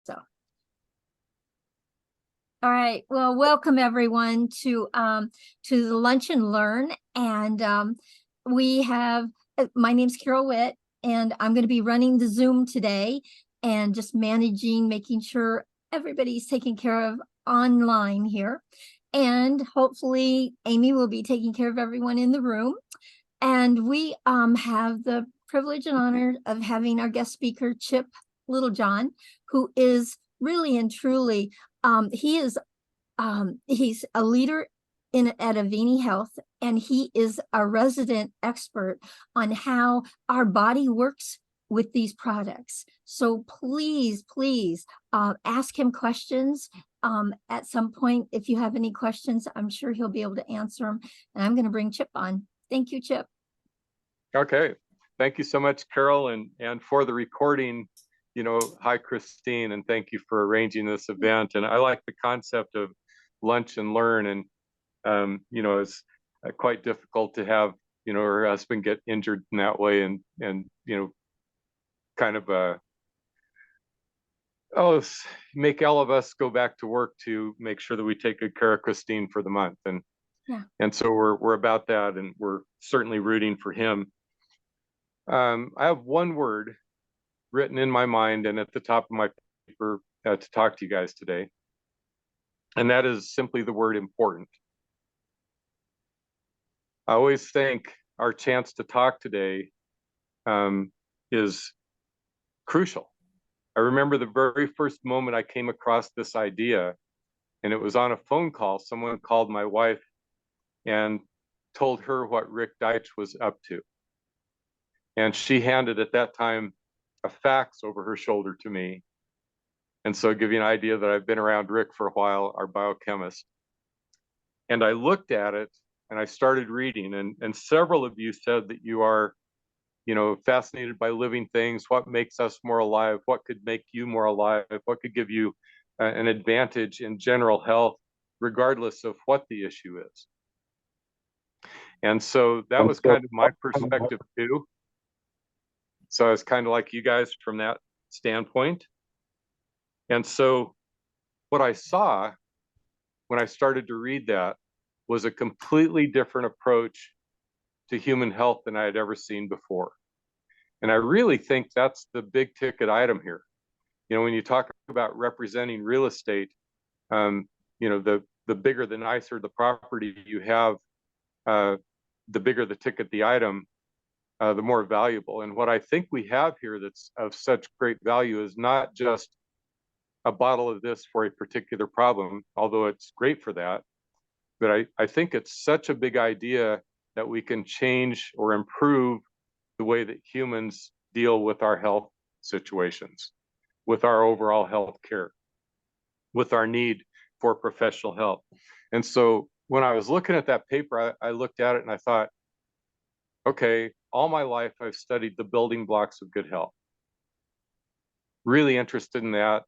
So, all right. Well, welcome everyone to the Lunch and Learn. And we have, my name's Carol Witt, and I'm going to be running the Zoom today and just managing, making sure everybody's taken care of online here. And hopefully Amy will be taking care of everyone in the room. And we have the privilege and honor of having our guest speaker, Chip Littlejohn, who is really and truly, he's a leader at Avini Health, and he is a resident expert on how our body works with these products. So please, please ask him questions at some point. If you have any questions, I'm sure he'll be able to answer them. And I'm going to bring Chip on. Thank you, Chip. Okay. Thank you so much, Carol. And for the recording, hi, Christine, and thank you for arranging this event. And I like the concept of lunch and learn. And, it's quite difficult to have, her husband get injured in that way and kind of, make all of us go back to work to make sure that we take good care of Christine for the month. And so we're about that, and we're certainly rooting for him. I have one word written in my mind and at the top of my paper to talk to you guys today. And that is simply the word important. I always think our chance to talk today is crucial. I remember the very first moment I came across this idea, and it was on a phone call. Someone called my wife and told her what Rick Deitch was up to. And she handed at that time a fax over her shoulder to me. And so give you an idea that I've been around Rick for a while, our biochemist. And I looked at it and I started reading, and several of you said that you are, fascinated by living things, what makes us more alive, what could make you more alive, what could give you an advantage in general health, regardless of what the issue is. And so that was kind of my perspective too. So I was kind of like you guys from that standpoint. And so what I saw when I started to read that was a completely different approach to human health than I had ever seen before. And I really think that's the big ticket item here. When you talk about representing real estate, the bigger, the nicer the property you have, the bigger the ticket, the item, the more valuable. And what I think we have here that's of such great value is not just a bottle of this for a particular problem, although it's great for that. But I think it's such a big idea that we can change or improve the way that humans deal with our health situations, with our overall health care, with our need for professional help. And so when I was looking at that paper, I looked at it and I thought, okay, all my life I've studied the building blocks of good health. Really interested in that.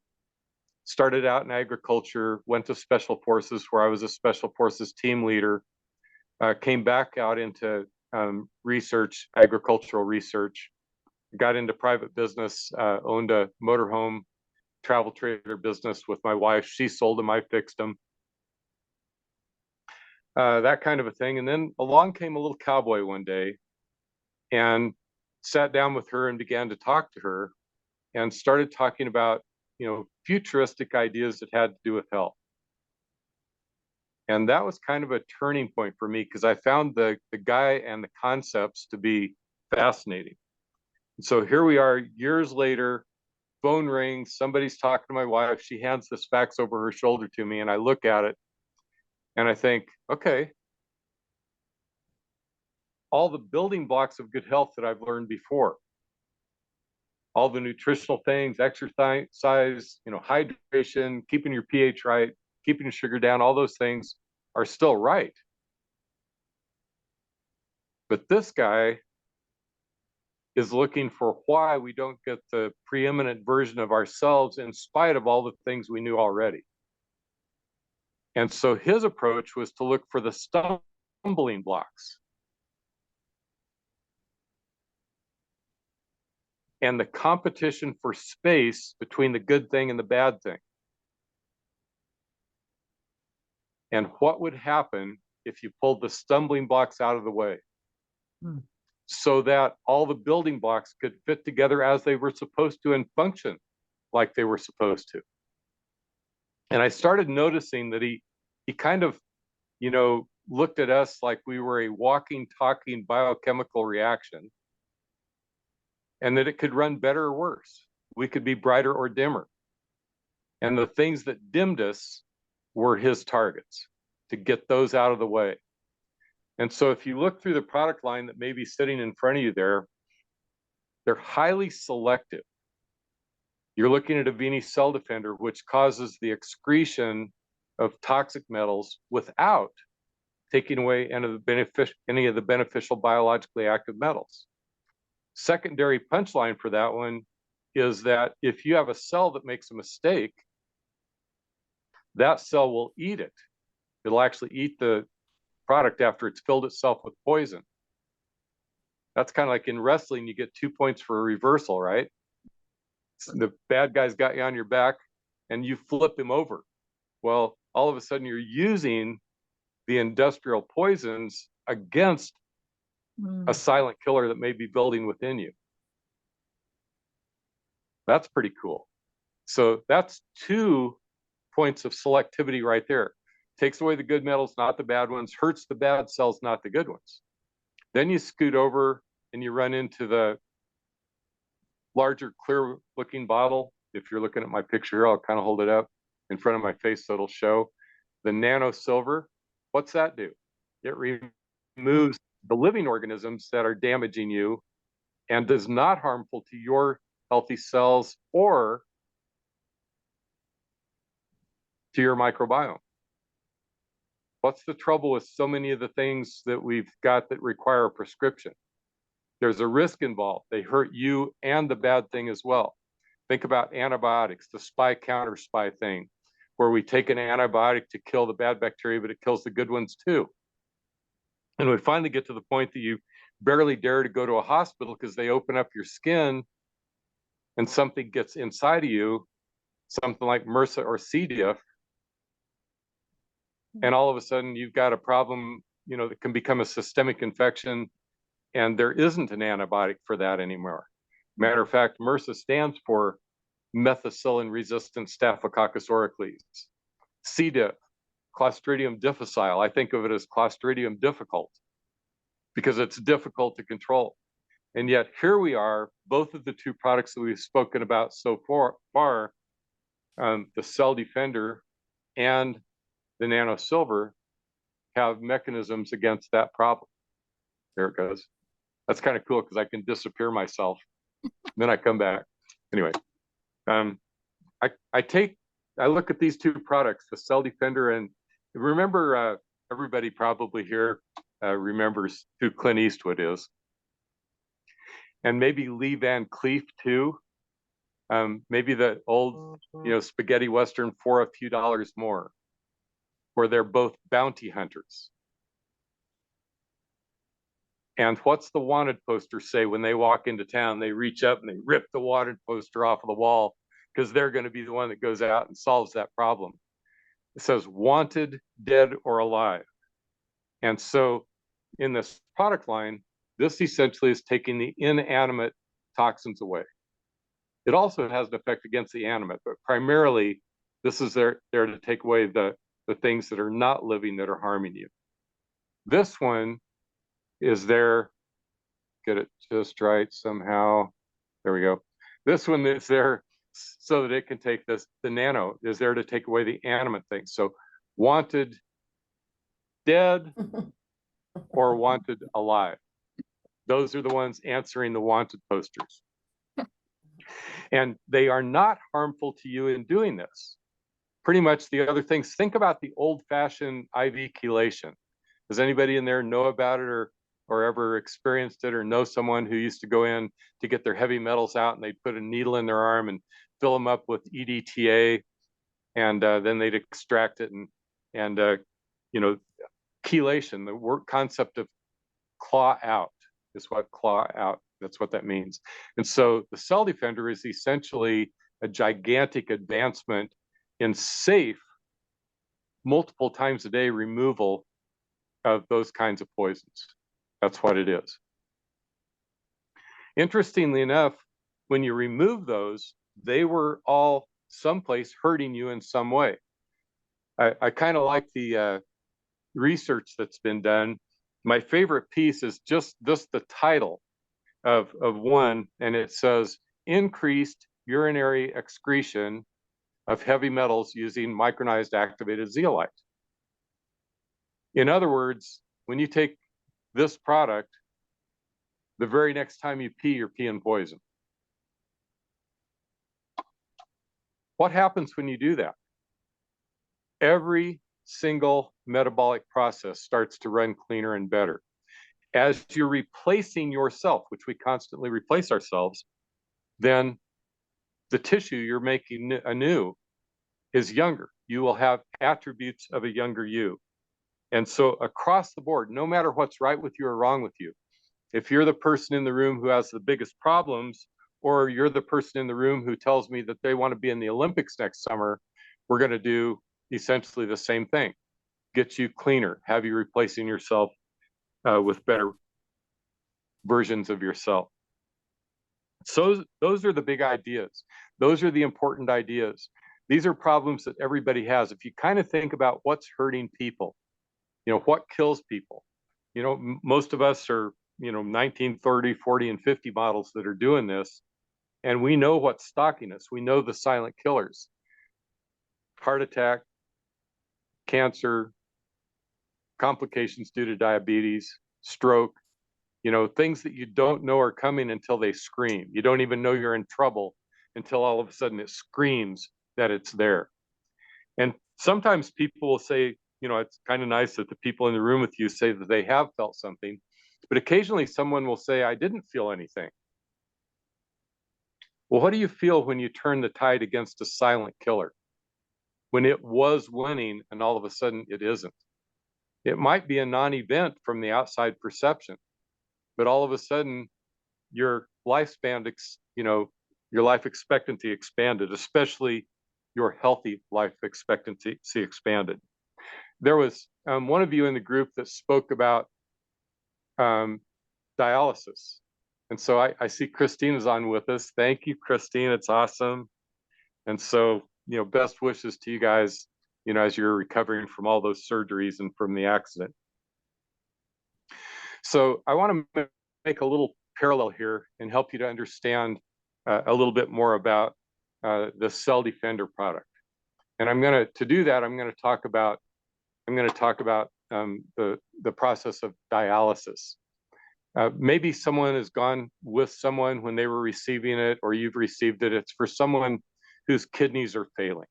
Started out in agriculture, went to special forces where I was a special forces team leader, came back out into research, agricultural research, got into private business, owned a motorhome travel trailer business with my wife. She sold them, I fixed them. That kind of a thing. And then along came a little cowboy one day and sat down with her and began to talk to her and started talking about, futuristic ideas that had to do with health. And that was kind of a turning point for me because I found the guy and the concepts to be fascinating. And so here we are years later, phone rings, somebody's talking to my wife. She hands this fax over her shoulder to me, and I look at it and I think, okay, all the building blocks of good health that I've learned before, all the nutritional things, exercise, hydration, keeping your pH right, keeping your sugar down, all those things are still right. But this guy is looking for why we don't get the preeminent version of ourselves in spite of all the things we knew already. And so his approach was to look for the stumbling blocks. and the competition for space between the good thing and the bad thing. And what would happen if you pulled the stumbling blocks out of the way so that all the building blocks could fit together as they were supposed to and function like they were supposed to? And I started noticing that he kind of, looked at us like we were a walking, talking biochemical reaction, and that it could run better or worse. We could be brighter or dimmer. And the things that dimmed us were his targets, to get those out of the way. And so if you look through the product line that may be sitting in front of you there, they're highly selective. You're looking at a Avini Cell Defender, which causes the excretion of toxic metals without taking away any of the beneficial biologically active metals. Secondary punchline for that one is that if you have a cell that makes a mistake, that cell will eat it. It'll actually eat the product after it's filled itself with poison. That's kind of like in wrestling, you get 2 points for a reversal, right? The bad guy's got you on your back and you flip him over. Well, all of a sudden you're using the industrial poisons against a silent killer that may be building within you. That's pretty cool. So that's 2 points of selectivity right there. Takes away the good metals, not the bad ones, hurts the bad cells, not the good ones. Then you scoot over and you run into the larger, clear looking bottle. If you're looking at my picture here, I'll kind of hold it up in front of my face so it'll show. The nano silver, what's that do? It removes the living organisms that are damaging you and is not harmful to your healthy cells or to your microbiome. What's the trouble with so many of the things that we've got that require a prescription? There's a risk involved. They hurt you and the bad thing as well. Think about antibiotics, the spy counter spy thing, where we take an antibiotic to kill the bad bacteria, but it kills the good ones too. And we finally get to the point that you barely dare to go to a hospital because they open up your skin and something gets inside of you, something like MRSA or C. diff, and all of a sudden you've got a problem, that can become a systemic infection, and there isn't an antibiotic for that anymore. Matter of fact, MRSA stands for methicillin-resistant Staphylococcus aureus. C. diff, Clostridium difficile. I think of it as Clostridium difficult because it's difficult to control. And yet here we are, both of the 2 products that we've spoken about so far, the Cell Defender and the Nano Silver, have mechanisms against that problem. There it goes. That's kind of cool because I can disappear myself. Then I come back. Anyway, I look at these 2 products, the Cell Defender, and remember, everybody probably here remembers who Clint Eastwood is. And maybe Lee Van Cleef too. Maybe the old, spaghetti Western For a Few Dollars More, where they're both bounty hunters. And what's the wanted poster say when they walk into town? They reach up and they rip the wanted poster off of the wall because they're going to be the one that goes out and solves that problem. It says wanted, dead, or alive. And so in this product line, this essentially is taking the inanimate toxins away. It also has an effect against the animate, but primarily this is there to take away the things that are not living that are harming you. This one is there, get it just right somehow. There we go. This one is there so that it can take this, the nano is there to take away the animate things. So wanted dead or wanted alive. Those are the ones answering the wanted posters. And they are not harmful to you in doing this. Pretty much the other things, think about the old-fashioned IV chelation. Does anybody in there know about it or ever experienced it or know someone who used to go in to get their heavy metals out and they'd put a needle in their arm and fill them up with EDTA, and then they'd extract it and chelation, the word concept of claw out is what claw out That's what that means. And so the Cell Defender is essentially a gigantic advancement in safe, multiple times a day removal of those kinds of poisons. That's what it is. Interestingly enough, when you remove those, they were all someplace hurting you in some way. I kind of like the research that's been done. My favorite piece is just the title of one, and it says increased urinary excretion of heavy metals using micronized activated zeolite. In other words, when you take this product, the very next time you pee, you're peeing poison. What happens when you do that? Every single metabolic process starts to run cleaner and better. As you're replacing yourself, which we constantly replace ourselves, then the tissue you're making anew is younger. You will have attributes of a younger you. And so across the board, no matter what's right with you or wrong with you, if you're the person in the room who has the biggest problems, or you're the person in the room who tells me that they want to be in the Olympics next summer, we're going to do essentially the same thing. Get you cleaner, have you replacing yourself with better versions of yourself. So those are the big ideas. Those are the important ideas. These are problems that everybody has. If you kind of think about what's hurting people, what kills people, most of us are, 19, 30, 40, and 50 models that are doing this. And we know what's stalking us. We know the silent killers: heart attack, cancer, complications due to diabetes, stroke, things that you don't know are coming until they scream. You don't even know you're in trouble until all of a sudden it screams that it's there. And sometimes people will say, it's kind of nice that the people in the room with you say that they have felt something, but occasionally someone will say, I didn't feel anything. Well, what do you feel when you turn the tide against a silent killer? When it was winning and all of a sudden it isn't. It might be a non-event from the outside perception, but all of a sudden your lifespan, your life expectancy expanded, especially your healthy life expectancy expanded. There was one of you in the group that spoke about dialysis. And so I see Christine is on with us. Thank you, Christine. It's awesome. And so, best wishes to you guys, as you're recovering from all those surgeries and from the accident. So I want to make a little parallel here and help you to understand a little bit more about the Cell Defender product. And to do that, I'm going to talk about the process of dialysis. Maybe someone has gone with someone when they were receiving it, or you've received it. It's for someone whose kidneys are failing,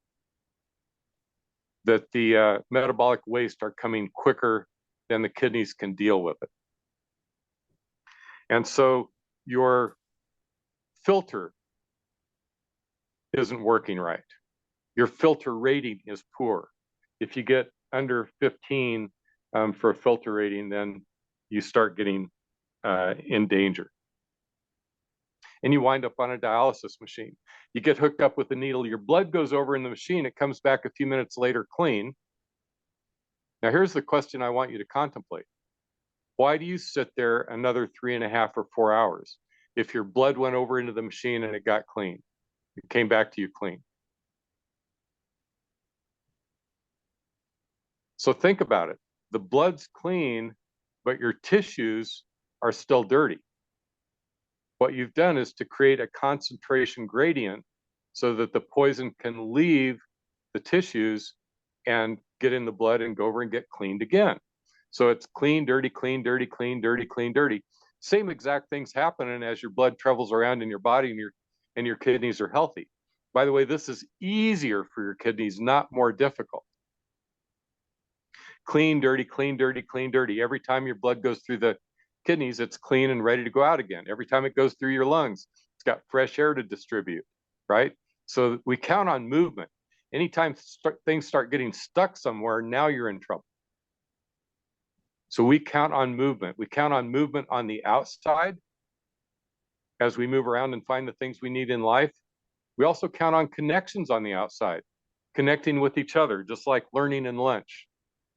that the metabolic waste are coming quicker than the kidneys can deal with it. And so your filter isn't working right. Your filter rating is poor. If you get under 15 for a filter rating, then you start getting in danger. And you wind up on a dialysis machine. You get hooked up with a needle, your blood goes over in the machine, it comes back a few minutes later clean. Now here's the question I want you to contemplate. Why do you sit there another 3.5 or 4 hours if your blood went over into the machine and it got clean? It came back to you clean. So think about it. The blood's clean, but your tissues are still dirty. What you've done is to create a concentration gradient so that the poison can leave the tissues and get in the blood and go over and get cleaned again. So it's clean, dirty, clean, dirty, clean, dirty, clean, dirty. Same exact things happening as your blood travels around in your body and your kidneys are healthy. By the way, this is easier for your kidneys, not more difficult. Clean, dirty, clean, dirty, clean, dirty. Every time your blood goes through the kidneys, it's clean and ready to go out again. Every time it goes through your lungs, it's got fresh air to distribute, right? So we count on movement. Anytime things start getting stuck somewhere, now you're in trouble. So we count on movement. We count on movement on the outside as we move around and find the things we need in life. We also count on connections on the outside, connecting with each other, just like learning in lunch.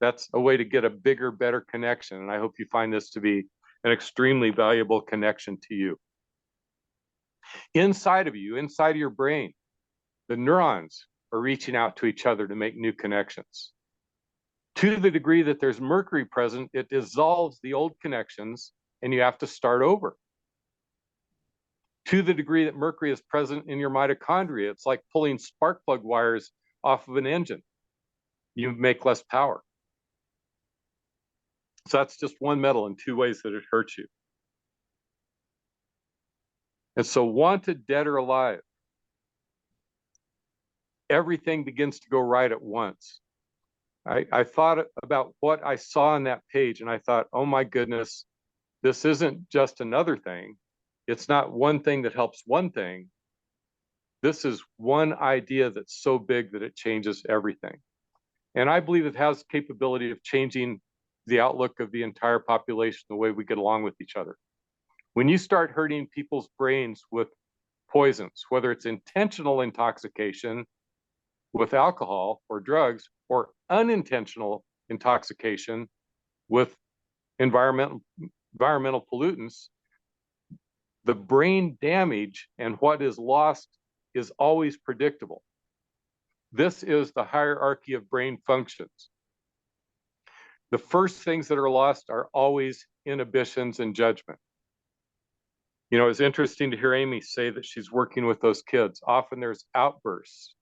That's a way to get a bigger, better connection. And I hope you find this to be an extremely valuable connection to you. Inside of you, inside of your brain, the neurons are reaching out to each other to make new connections. To the degree that there's mercury present, it dissolves the old connections and you have to start over. To the degree that mercury is present in your mitochondria, it's like pulling spark plug wires off of an engine. You make less power. So that's just one metal in two ways that it hurts you. And so wanted, dead or alive, everything begins to go right at once. I thought about what I saw on that page and I thought, oh my goodness, this isn't just another thing. It's not one thing that helps one thing. This is one idea that's so big that it changes everything. And I believe it has the capability of changing the outlook of the entire population, the way we get along with each other. When you start hurting people's brains with poisons, whether it's intentional intoxication with alcohol or drugs, or unintentional intoxication with environmental pollutants, the brain damage and what is lost is always predictable. This is the hierarchy of brain functions. The first things that are lost are always inhibitions and judgment. You know, it's interesting to hear Amy say that she's working with those kids. Often there's outbursts.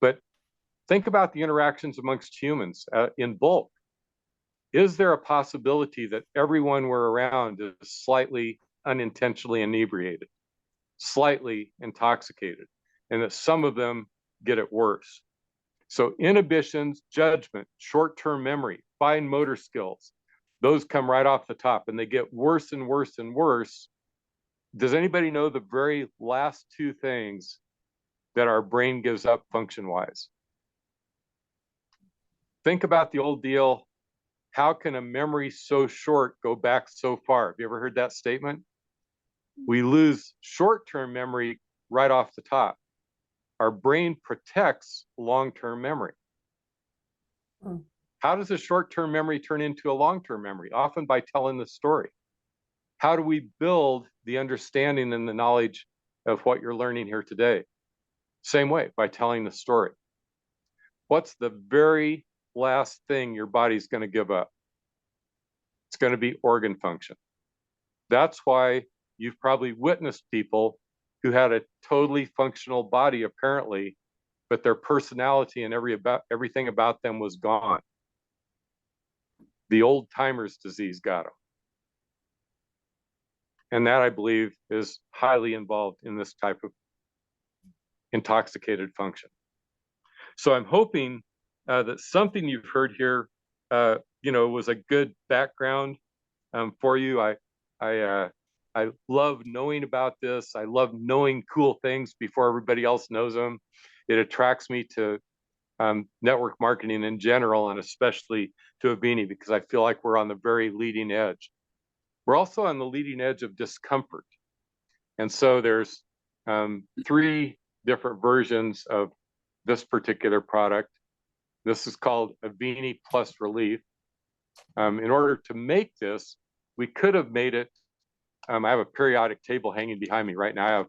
But think about the interactions amongst humans in bulk. Is there a possibility that everyone we're around is slightly unintentionally inebriated, slightly intoxicated, and that some of them get it worse? So inhibitions, judgment, short-term memory, fine motor skills, those come right off the top and they get worse and worse and worse. Does anybody know the very last two things that our brain gives up function-wise? Think about the old deal, how can a memory so short go back so far? Have you ever heard that statement? We lose short-term memory right off the top. Our brain protects long-term memory. How does a short-term memory turn into a long-term memory? Often by telling the story. How do we build the understanding and the knowledge of what you're learning here today? Same way, by telling the story. What's the very last thing your body's going to give up? It's going to be organ function. That's why you've probably witnessed people who had a totally functional body apparently, but their personality and everything about them was gone. The old timer's disease got them. And that, I believe, is highly involved in this type of intoxicated function. So I'm hoping that something you've heard here, was a good background for you. I love knowing about this. I love knowing cool things before everybody else knows them. It attracts me to network marketing in general, and especially to Avini, because I feel like we're on the very leading edge. We're also on the leading edge of discomfort. And so there's 3 different versions of this particular product. This is called Avini Plus Relief. In order to make this, we could have made it, I have a periodic table hanging behind me right now.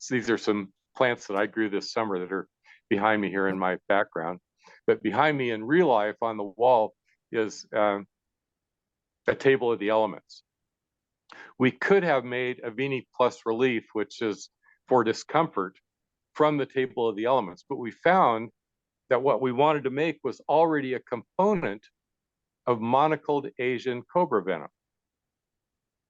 These are some plants that I grew this summer that are behind me here in my background. But behind me in real life on the wall is a table of the elements. We could have made Avini Plus Relief, which is for discomfort, from the table of the elements. But we found that what we wanted to make was already a component of monocled Asian cobra venom.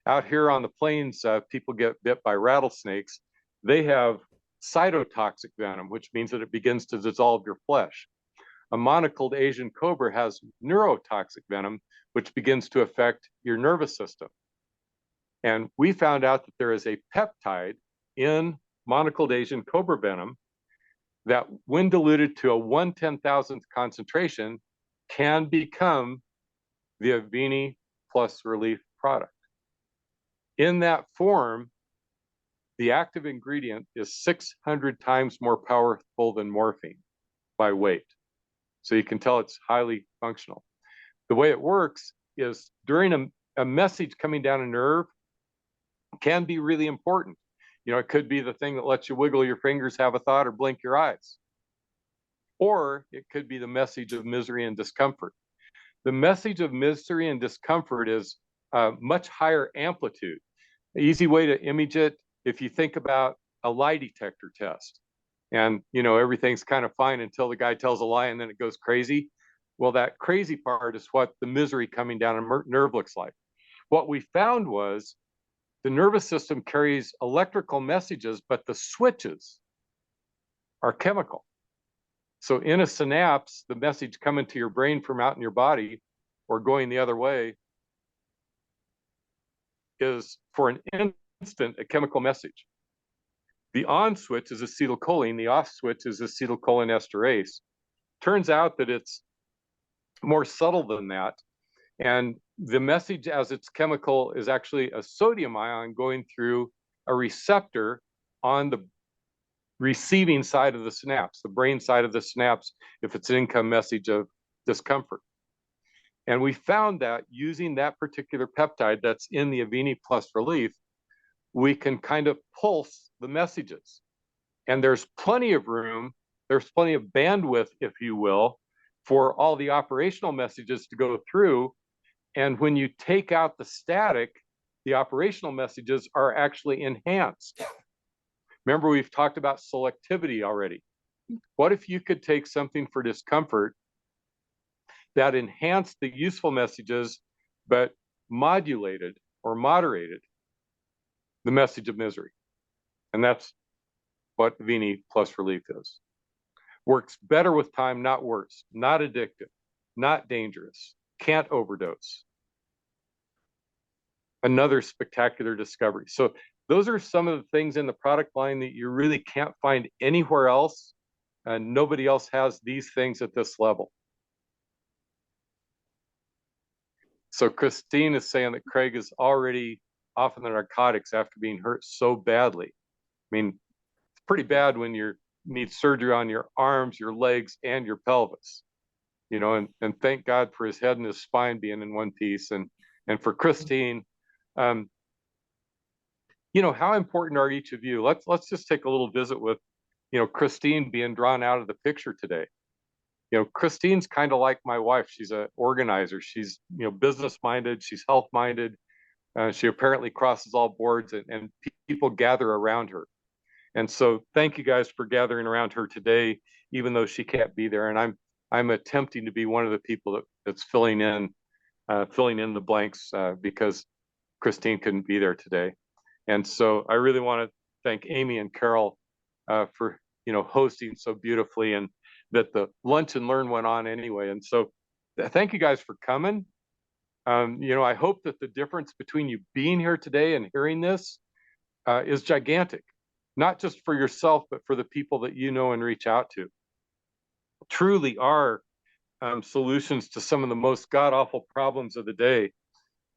Out here on the plains, people get bit by rattlesnakes. They have cytotoxic venom, which means that it begins to dissolve your flesh. A monocled Asian cobra has neurotoxic venom, which begins to affect your nervous system. And we found out that there is a peptide in monocled Asian cobra venom that, when diluted to a 1/10,000th concentration, can become the Avini Plus Relief product. In that form, the active ingredient is 600 times more powerful than morphine by weight. So you can tell it's highly functional. The way it works is during a message coming down a nerve can be really important. You know, it could be the thing that lets you wiggle your fingers, have a thought, or blink your eyes. Or it could be the message of misery and discomfort. The message of misery and discomfort is much higher amplitude. An easy way to image it, if you think about a lie detector test, and you know everything's kind of fine until the guy tells a lie and then it goes crazy. Well, that crazy part is what the misery coming down a nerve looks like. What we found was the nervous system carries electrical messages, but the switches are chemical. So in a synapse, the message coming to your brain from out in your body or going the other way is for an instant a chemical message. The on switch is acetylcholine, the off switch is acetylcholinesterase. Turns out that it's more subtle than that. And the message as it's chemical is actually a sodium ion going through a receptor on the receiving side of the synapse, the brain side of the synapse, if it's an income message of discomfort. And we found that using that particular peptide that's in the Avini Plus Relief, we can kind of pulse the messages. And there's plenty of room, there's plenty of bandwidth, if you will, for all the operational messages to go through. And when you take out the static, the operational messages are actually enhanced. Remember, we've talked about selectivity already. What if you could take something for discomfort that enhanced the useful messages, but modulated or moderated the message of misery? And that's what Avini Plus Relief is. Works better with time, not worse. Not addictive, not dangerous. Can't overdose. Another spectacular discovery. So those are some of the things in the product line that you really can't find anywhere else, and nobody else has these things at this level. So Christine is saying that Craig is already off of the narcotics after being hurt so badly. I mean, it's pretty bad when you need surgery on your arms, your legs, and your pelvis. You know, and thank God for his head and his spine being in one piece. And for Christine, you know, how important are each of you? Let's just take a little visit with, you know, Christine being drawn out of the picture today. You know, Christine's kind of like my wife. She's an organizer. She's, you know, business minded. She's health minded. She apparently crosses all boards, and people gather around her. And so thank you guys for gathering around her today, even though she can't be there. And I'm attempting to be one of the people that's filling in the blanks because Christine couldn't be there today. And so I really want to thank Amy and Carol for, you know, hosting so beautifully, and that the lunch and learn went on anyway. And so thank you guys for coming. You know, I hope that the difference between you being here today and hearing this is gigantic, not just for yourself, but for the people that you know and reach out to. Truly are solutions to some of the most god-awful problems of the day.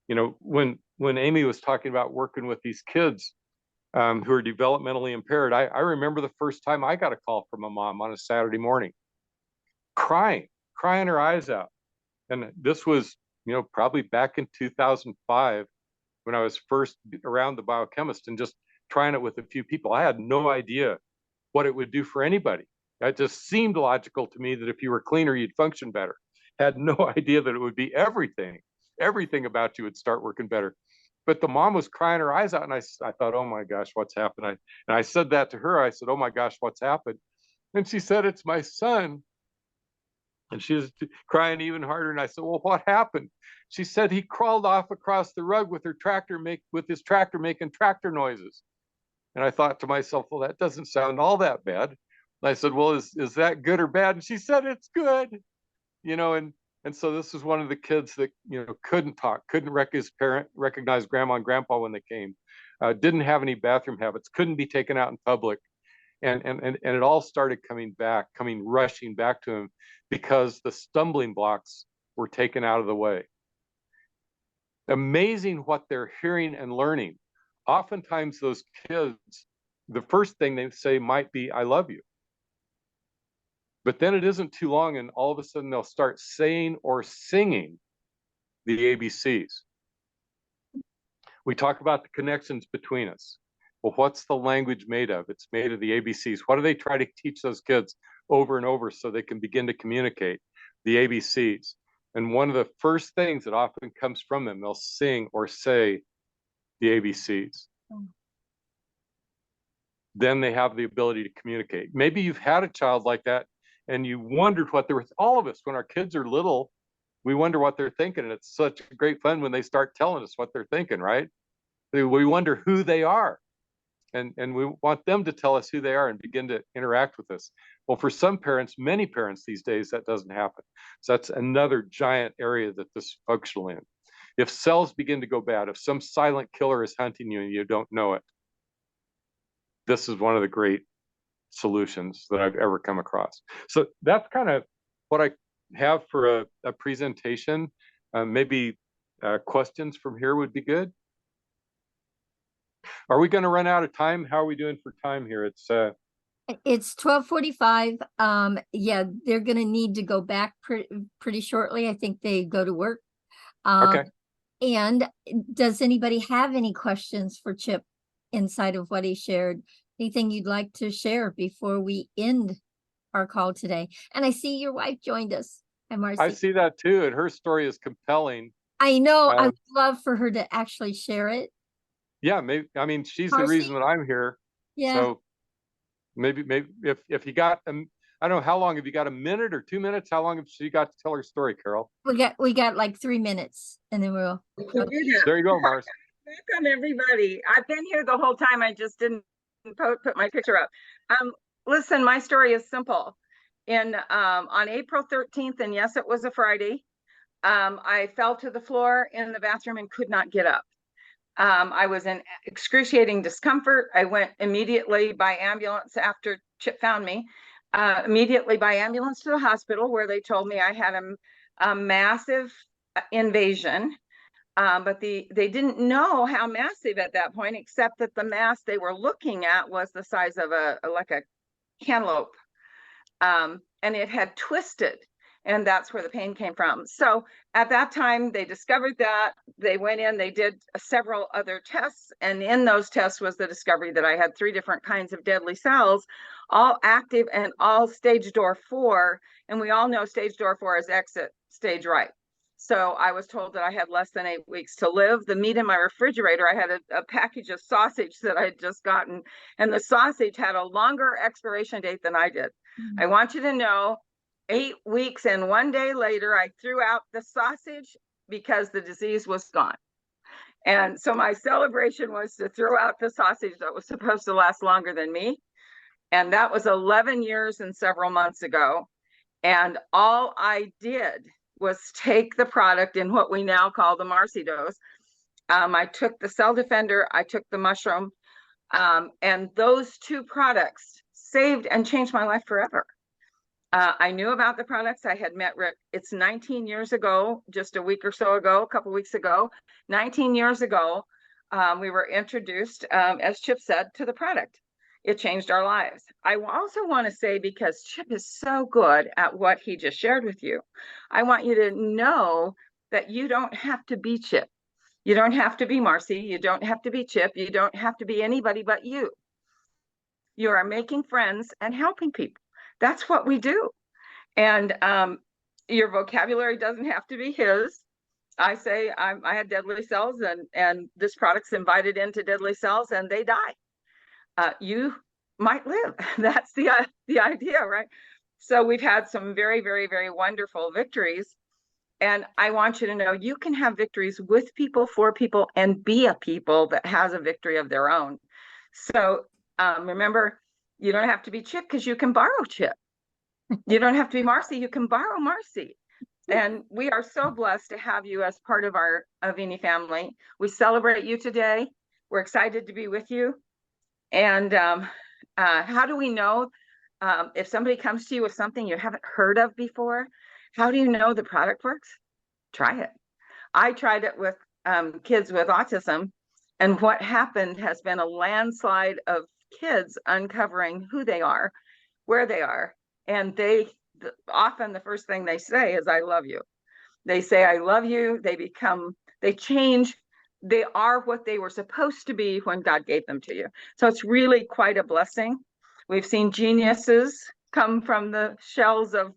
You know, when Amy was talking about working with these kids who are developmentally impaired, I remember the first time I got a call from a mom on a Saturday morning, crying her eyes out. And this was, you know, probably back in 2005 when I was first around the biochemist and just trying it with a few people. I had no idea what it would do for anybody. It just seemed logical to me that if you were cleaner, you'd function better. Had no idea that it would be everything about you would start working better. But the mom was crying her eyes out, and I thought, oh my gosh, what's happened? And I said that to her. I said, oh my gosh, what's happened? And she said, it's my son. And she was crying even harder. And I said, well, what happened? She said he crawled off across the rug with his tractor making tractor noises. And I thought to myself, well, that doesn't sound all that bad. And I said, well, is that good or bad? And she said, it's good. You know, and so this was one of the kids that, you know, couldn't talk, couldn't recognize grandma and grandpa when they came, didn't have any bathroom habits, couldn't be taken out in public. And it all started rushing back to him because the stumbling blocks were taken out of the way. Amazing what they're hearing and learning. oftentimes those kids, the first thing they say might be, I love you. But then it isn't too long, and all of a sudden they'll start saying or singing the ABCs. We talk about the connections between us. Well, what's the language made of? It's made of the ABCs. What do they try to teach those kids over and over so they can begin to communicate? The ABCs. And one of the first things that often comes from them, they'll sing or say the ABCs. Then they have the ability to communicate. Maybe you've had a child like that and you wondered what they were. All of us, when our kids are little, we wonder what they're thinking. And it's such great fun when they start telling us what they're thinking, right? We wonder who they are. And we want them to tell us who they are and begin to interact with us. Well, for some parents, many parents these days, that doesn't happen. So that's another giant area that this is functional in. If cells begin to go bad, if some silent killer is hunting you and you don't know it, this is one of the great solutions that I've ever come across. So that's kind of what I have for a presentation. Maybe questions from here would be good. Are we going to run out of time? How are we doing for time here? It's 12:45. Yeah, they're going to need to go back pretty shortly. I think they go to work. Okay. And does anybody have any questions for Chip inside of what he shared? Anything you'd like to share before we end our call today? And I see your wife joined us. Hi, Marcy. I see that too, and her story is compelling. I know. I would love for her to actually share it. Yeah, maybe. I mean, she's Marcy? The reason that I'm here. Yeah. So maybe if you got, I don't know, how long have you got? A minute or 2 minutes? How long have she got to tell her story, Carol? We got like 3 minutes, and then we'll. There you go, Marcy. Welcome, everybody. I've been here the whole time. I just didn't put my picture up. Listen, my story is simple. On April 13th, and yes, it was a Friday, I fell to the floor in the bathroom and could not get up. I was in excruciating discomfort. I went immediately by ambulance after Chip found me, immediately by ambulance to the hospital, where they told me I had a massive invasion. But they didn't know how massive at that point, except that the mass they were looking at was the size of like a cantaloupe. And it had twisted, and that's where the pain came from. So at that time, they discovered that. They went in, they did several other tests, and in those tests was the discovery that I had 3 different kinds of deadly cells, all active and all stage door 4. And we all know stage door 4 is exit stage right. So I was told that I had less than 8 weeks to live. The meat in my refrigerator, I had a package of sausage that I had just gotten, and the sausage had a longer expiration date than I did. Mm-hmm. I want you to know, 8 weeks and 1 day later, I threw out the sausage because the disease was gone. And so my celebration was to throw out the sausage that was supposed to last longer than me. And that was 11 years and several months ago. And all I did was take the product in what we now call the Marcy dose. I took the Cell Defender, I took the mushroom, and those 2 products saved and changed my life forever. I knew about the products. I had met Rick. It's 19 years ago, just a week or so ago, a couple of weeks ago, 19 years ago, we were introduced, as Chip said, to the product. It changed our lives. I also want to say, because Chip is so good at what he just shared with you, I want you to know that you don't have to be Chip. You don't have to be Marcy. You don't have to be Chip. You don't have to be anybody but you. You are making friends and helping people. That's what we do. And your vocabulary doesn't have to be his. I say I had deadly cells, and this product's invited into deadly cells, and they die. You might live. That's the idea, right? So we've had some very, very, very wonderful victories. And I want you to know you can have victories with people, for people, and be a people that has a victory of their own. So remember, you don't have to be Chip, because you can borrow Chip. You don't have to be Marcy. You can borrow Marcy. And we are so blessed to have you as part of our Avini family. We celebrate you today. We're excited to be with you. And how do we know if somebody comes to you with something you haven't heard of before? How do you know the product works? Try it. I tried it with kids with autism, And what happened has been a landslide of kids uncovering who they are, where they are. And often the first thing they say is, I love you. They say, I love you. They change. They are what they were supposed to be when God gave them to you. So it's really quite a blessing. We've seen geniuses come from the shells of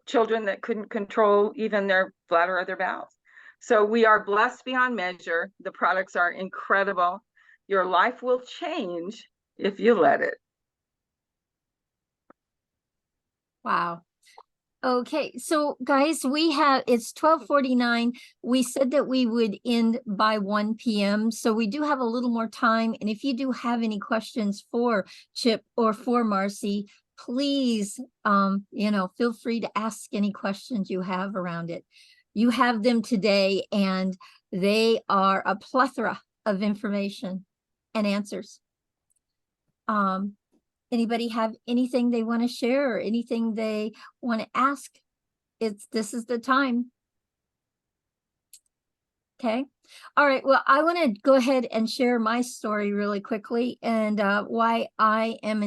children that couldn't control even their bladder or their bowels. So we are blessed beyond measure. The products are incredible. Your life will change if you let it. Wow. Okay, so guys, it's 12:49. We said that we would end by 1 p.m. So we do have a little more time. And if you do have any questions for Chip or for Marcy, please, feel free to ask any questions you have around it. You have them today, and they are a plethora of information and answers. Anybody have anything they want to share or anything they want to ask? This is the time. Okay. All right. Well, I want to go ahead and share my story really quickly and why I am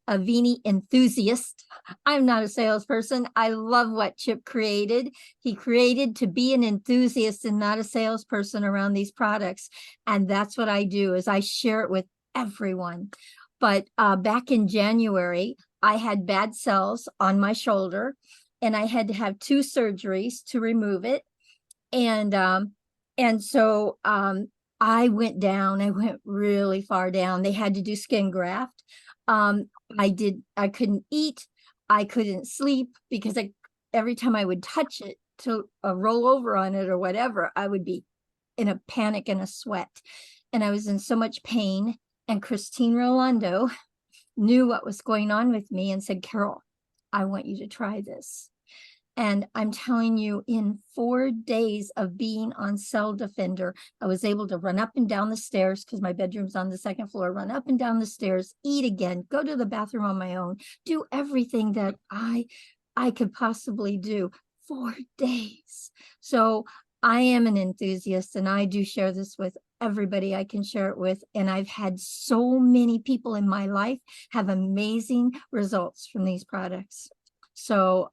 a Vini enthusiast. I'm not a salesperson. I love what Chip created. He created to be an enthusiast and not a salesperson around these products. And that's what I do, is I share it with everyone. But back in January, I had bad cells on my shoulder, and I had to have 2 surgeries to remove it. And so I went really far down. They had to do skin graft. I couldn't eat. I couldn't sleep because every time I would touch it to roll over on it or whatever, I would be in a panic and a sweat. And I was in so much pain. And Christine Rolando knew what was going on with me and said, Carol, I want you to try this. And I'm telling you, in 4 days of being on Cell Defender, I was able to run up and down the stairs, because my bedroom's on the 2nd floor, run up and down the stairs, eat again, go to the bathroom on my own, do everything that I could possibly do. 4 days. So I am an enthusiast, and I do share this with everybody I can share it with. And I've had so many people in my life have amazing results from these products. So,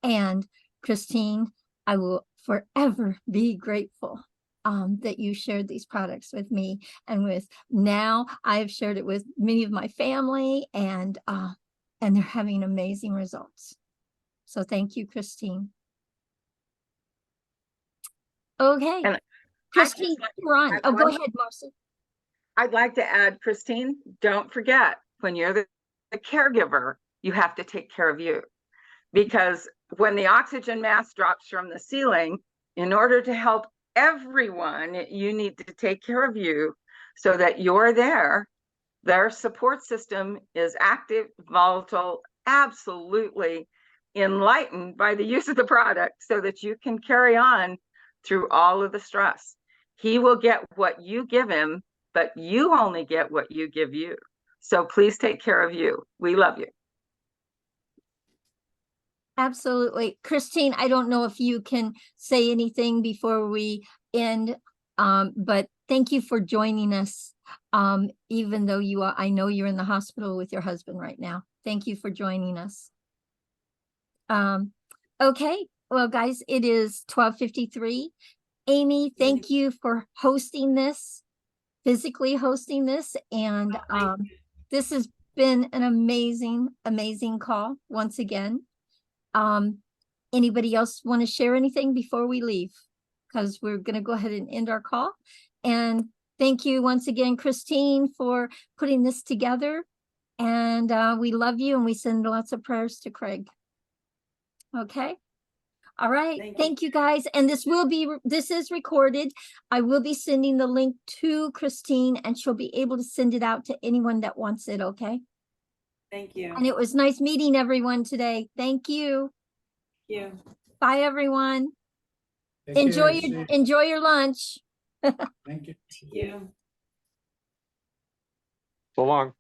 and Christine, I will forever be grateful that you shared these products with me. And now I've shared it with many of my family, and they're having amazing results. So thank you, Christine. Okay. And Christine, you're on. Oh, go ahead, Marcy. I'd like to add, Christine, don't forget, when you're the caregiver, you have to take care of you. Because when the oxygen mask drops from the ceiling, in order to help everyone, you need to take care of you so that you're there. Their support system is active, volatile, absolutely enlightened by the use of the product, so that you can carry on through all of the stress. He will get what you give him, but you only get what you give you. So please take care of you. We love you. Absolutely. Christine, I don't know if you can say anything before we end, but thank you for joining us. Even though I know you're in the hospital with your husband right now. Thank you for joining us. Okay. Well, guys, it is 12:53. Amy, thank you for physically hosting this. And this has been an amazing, amazing call once again. Anybody else want to share anything before we leave? Because we're going to go ahead and end our call. And thank you once again, Christine, for putting this together. And we love you, and we send lots of prayers to Craig. Okay. All right. Thank you, guys. And this is recorded. I will be sending the link to Christine, and she'll be able to send it out to anyone that wants it. Okay. Thank you. And it was nice meeting everyone today. Thank you. Thank you. Bye, everyone. Take care. Enjoy your lunch. Thank you. Thank you. So long.